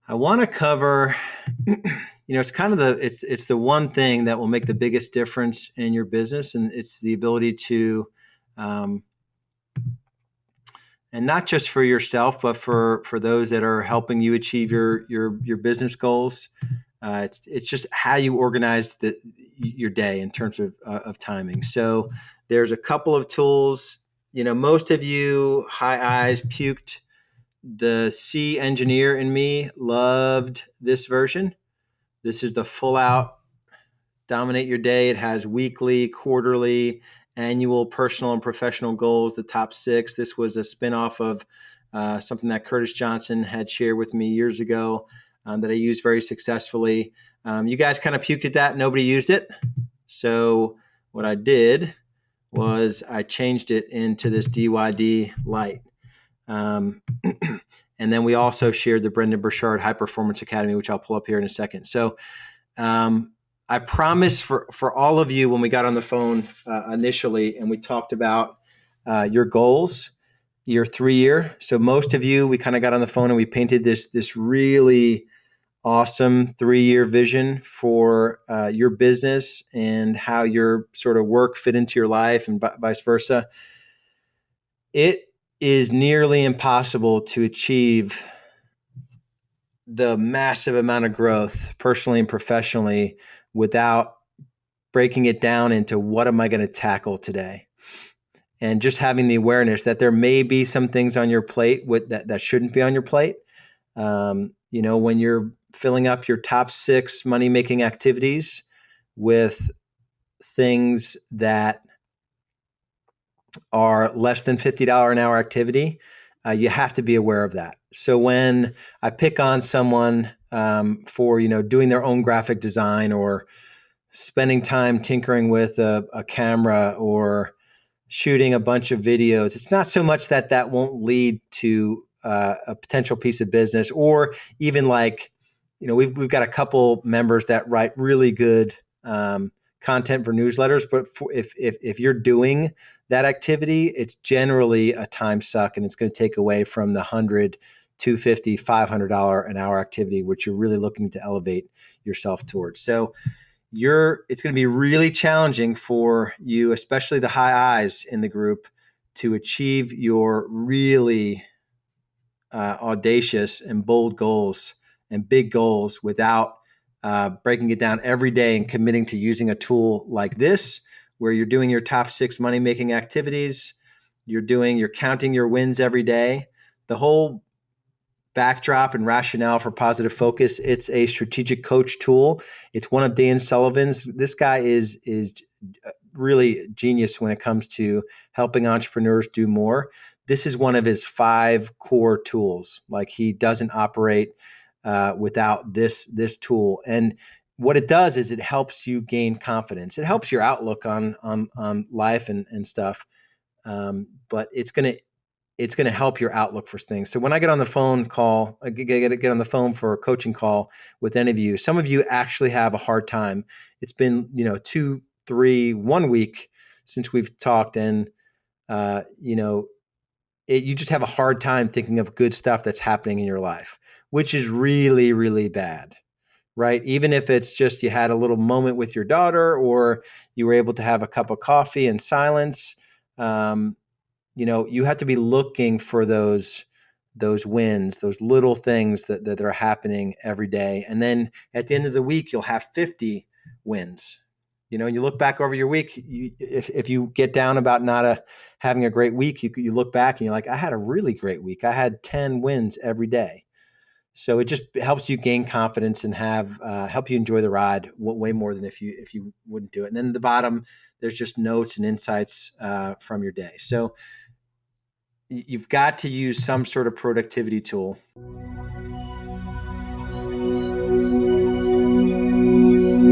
I want to cover, it's kind of it's the one thing that will make the biggest difference in your business, and it's the ability to, um, and not just for yourself, but for those that are helping you achieve your business goals. It's just how you organize your day in terms of timing. So there's a couple of tools. Most of you high eyes puked. The C engineer in me loved this version. This is the full out dominate your day. It has weekly, quarterly, annual, personal, and professional goals, the top 6. This was a spinoff of something that Curtis Johnson had shared with me years ago that I used very successfully. You guys kind of puked at that. Nobody used it. So what I did was I changed it into this DYD Lite. And then we also shared the Brendan Burchard High Performance Academy, which I'll pull up here in a second. So I promised for all of you when we got on the phone initially and we talked about your goals, your 3-year. So most of you, we kind of got on the phone and we painted this really awesome 3-year vision for your business and how your sort of work fit into your life and vice versa. It is nearly impossible to achieve the massive amount of growth personally and professionally without breaking it down into what am I going to tackle today, and just having the awareness that there may be some things on your plate that shouldn't be on your plate. When you're filling up your top 6 money making activities with things that are less than $50 an hour activity, you have to be aware of that. So when I pick on someone for doing their own graphic design or spending time tinkering with a camera or shooting a bunch of videos, it's not so much that won't lead to a potential piece of business, or even we've got a couple members that write really good content for newsletters, but if you're doing that activity, it's generally a time suck, and it's going to take away from the $100, $250, $500 an hour activity, which you're really looking to elevate yourself towards. So it's going to be really challenging for you, especially the high eyes in the group, to achieve your really audacious and bold goals and big goals without breaking it down every day and committing to using a tool like this, where you're doing your top 6 money making activities, you're counting your wins every day. The whole backdrop and rationale for Positive Focus, it's a strategic coach tool. It's one of Dan Sullivan's. This guy is really genius when it comes to helping entrepreneurs do more. This is one of his 5 core tools. Like, he doesn't operate without this tool. And what it does is it helps you gain confidence. It helps your outlook on life and stuff. But it's gonna help your outlook for things. So when I get on the phone call, I get on the phone for a coaching call with any of you, some of you actually have a hard time. It's been 2, 3, 1 week since we've talked, and you just have a hard time thinking of good stuff that's happening in your life, which is really, really bad, right? Even if it's just you had a little moment with your daughter, or you were able to have a cup of coffee in silence. You have to be looking for those wins, those little things that are happening every day. And then at the end of the week, you'll have 50 wins. And you look back over your week, if you get down about not having a great week, you look back and you're like, I had a really great week. I had 10 wins every day. So it just helps you gain confidence and help you enjoy the ride way more than if you wouldn't do it. And then at the bottom, there's just notes and insights from your day. So you've got to use some sort of productivity tool.